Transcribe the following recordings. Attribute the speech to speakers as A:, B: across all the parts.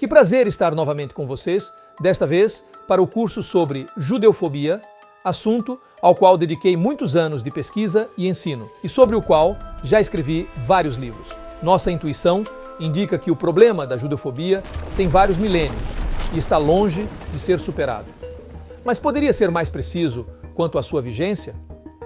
A: Que prazer estar novamente com vocês, desta vez para o curso sobre judeofobia, assunto ao qual dediquei muitos anos de pesquisa e ensino e sobre o qual já escrevi vários livros. Nossa intuição indica que o problema da judeofobia tem vários milênios e está longe de ser superado. Mas poderia ser mais preciso quanto à sua vigência?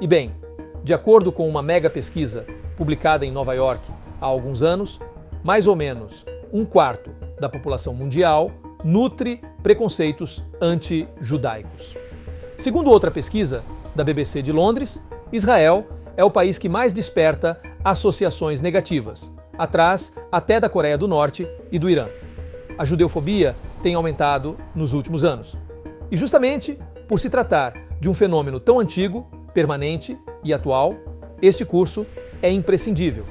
A: E bem, de acordo com uma mega pesquisa publicada em Nova York há alguns anos, mais ou menos 1/4 da população mundial nutre preconceitos anti-judaicos. Segundo outra pesquisa da BBC de Londres, Israel é o país que mais desperta associações negativas, atrás até da Coreia do Norte e do Irã. A judeofobia tem aumentado nos últimos anos. E justamente por se tratar de um fenômeno tão antigo, permanente e atual, este curso é imprescindível.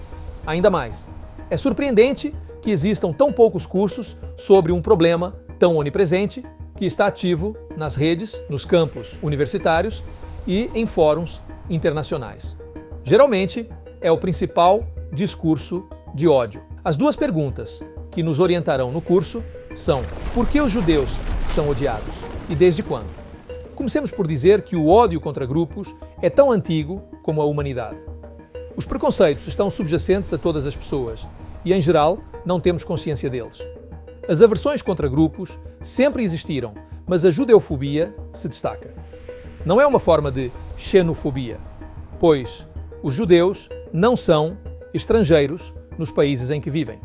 A: Ainda mais, é surpreendente que existam tão poucos cursos sobre um problema tão onipresente que está ativo nas redes, nos campos universitários e em fóruns internacionais. Geralmente, é o principal discurso de ódio. As duas perguntas que nos orientarão no curso são: por que os judeus são odiados e desde quando? Comecemos por dizer que o ódio contra grupos é tão antigo como a humanidade. Os preconceitos estão subjacentes a todas as pessoas e, em geral, não temos consciência deles. As aversões contra grupos sempre existiram, mas a judeofobia se destaca. Não é uma forma de xenofobia, pois os judeus não são estrangeiros nos países em que vivem.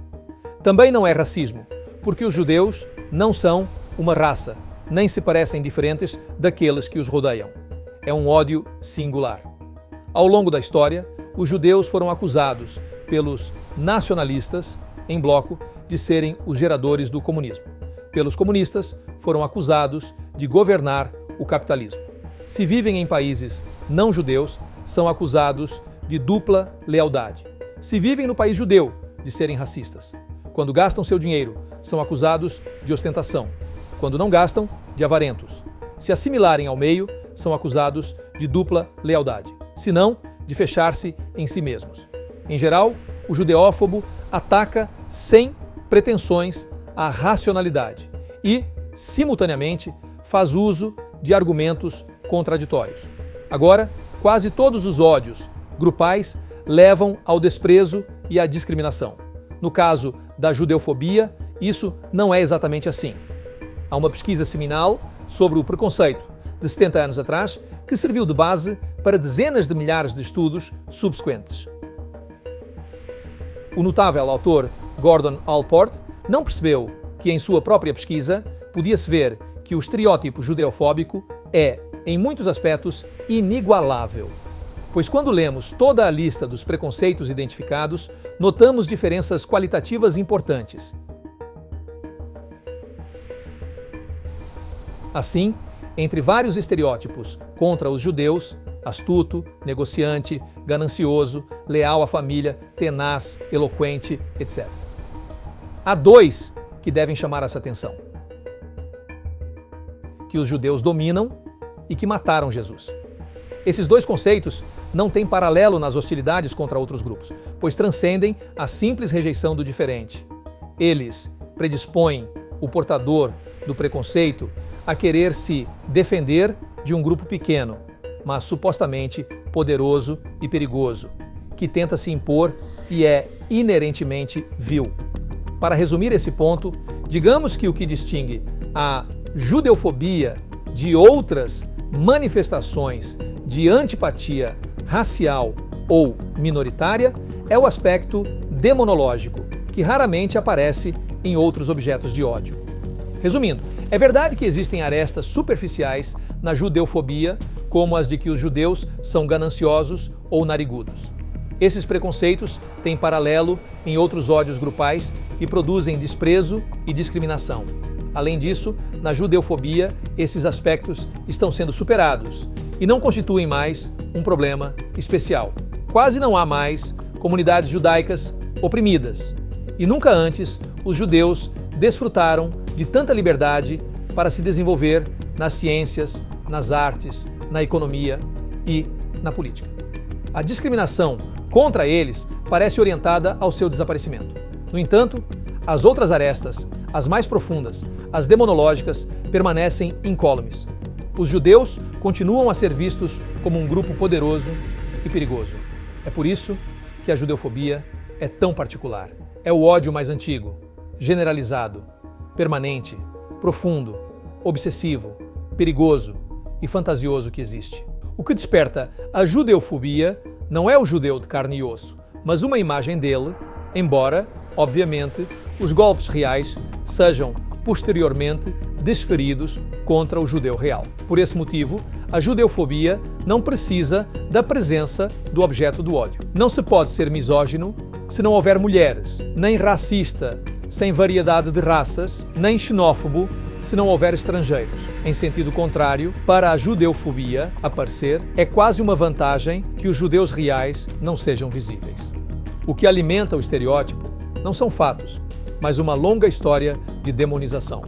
A: Também não é racismo, porque os judeus não são uma raça, nem se parecem diferentes daqueles que os rodeiam. É um ódio singular. Ao longo da história, os judeus foram acusados pelos nacionalistas, em bloco, de serem os geradores do comunismo. Pelos comunistas, foram acusados de governar o capitalismo. Se vivem em países não judeus, são acusados de dupla lealdade. Se vivem no país judeu, de serem racistas. Quando gastam seu dinheiro, são acusados de ostentação. Quando não gastam, de avarentos. Se assimilarem ao meio, são acusados de dupla lealdade. Se não, de fechar-se em si mesmos. Em geral, o judeófobo ataca sem pretensões à racionalidade e, simultaneamente, faz uso de argumentos contraditórios. Agora, quase todos os ódios grupais levam ao desprezo e à discriminação. No caso da judeofobia, isso não é exatamente assim. Há uma pesquisa seminal sobre o preconceito de 70 anos atrás que serviu de base para dezenas de milhares de estudos subsequentes. O notável autor Gordon Allport não percebeu que em sua própria pesquisa podia-se ver que o estereótipo judeofóbico é, em muitos aspectos, inigualável. Pois quando lemos toda a lista dos preconceitos identificados, notamos diferenças qualitativas importantes. Assim, entre vários estereótipos contra os judeus, astuto, negociante, ganancioso, leal à família, tenaz, eloquente, etc. Há dois que devem chamar essa atenção: que os judeus dominam e que mataram Jesus. Esses dois conceitos não têm paralelo nas hostilidades contra outros grupos, pois transcendem a simples rejeição do diferente. Eles predispõem o portador do preconceito a querer se defender de um grupo pequeno, mas supostamente poderoso e perigoso, que tenta se impor e é inerentemente vil. Para resumir esse ponto, digamos que o que distingue a judeofobia de outras manifestações de antipatia racial ou minoritária é o aspecto demonológico, que raramente aparece em outros objetos de ódio. Resumindo, é verdade que existem arestas superficiais na judeofobia, como as de que os judeus são gananciosos ou narigudos. Esses preconceitos têm paralelo em outros ódios grupais e produzem desprezo e discriminação. Além disso, na judeofobia, esses aspectos estão sendo superados e não constituem mais um problema especial. Quase não há mais comunidades judaicas oprimidas e nunca antes os judeus desfrutaram de tanta liberdade para se desenvolver nas ciências, nas artes, na economia e na política. A discriminação contra eles parece orientada ao seu desaparecimento. No entanto, as outras arestas, as mais profundas, as demonológicas, permanecem incólumes. Os judeus continuam a ser vistos como um grupo poderoso e perigoso. É por isso que a judeofobia é tão particular. É o ódio mais antigo, generalizado, permanente, profundo, obsessivo, perigoso e fantasioso que existe. O que desperta a judeofobia não é o judeu de carne e osso, mas uma imagem dele, embora, obviamente, os golpes reais sejam posteriormente desferidos contra o judeu real. Por esse motivo, a judeofobia não precisa da presença do objeto do ódio. Não se pode ser misógino se não houver mulheres, nem racista sem variedade de raças, nem xenófobo se não houver estrangeiros. Em sentido contrário, para a judeofobia aparecer, é quase uma vantagem que os judeus reais não sejam visíveis. O que alimenta o estereótipo não são fatos, mas uma longa história de demonização.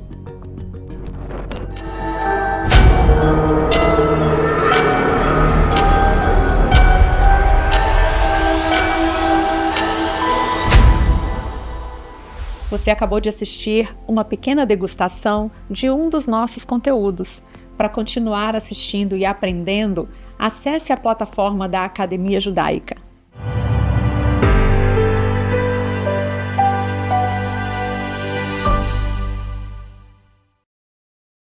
B: Você acabou de assistir uma pequena degustação de um dos nossos conteúdos. Para continuar assistindo e aprendendo, acesse a plataforma da Academia Judaica.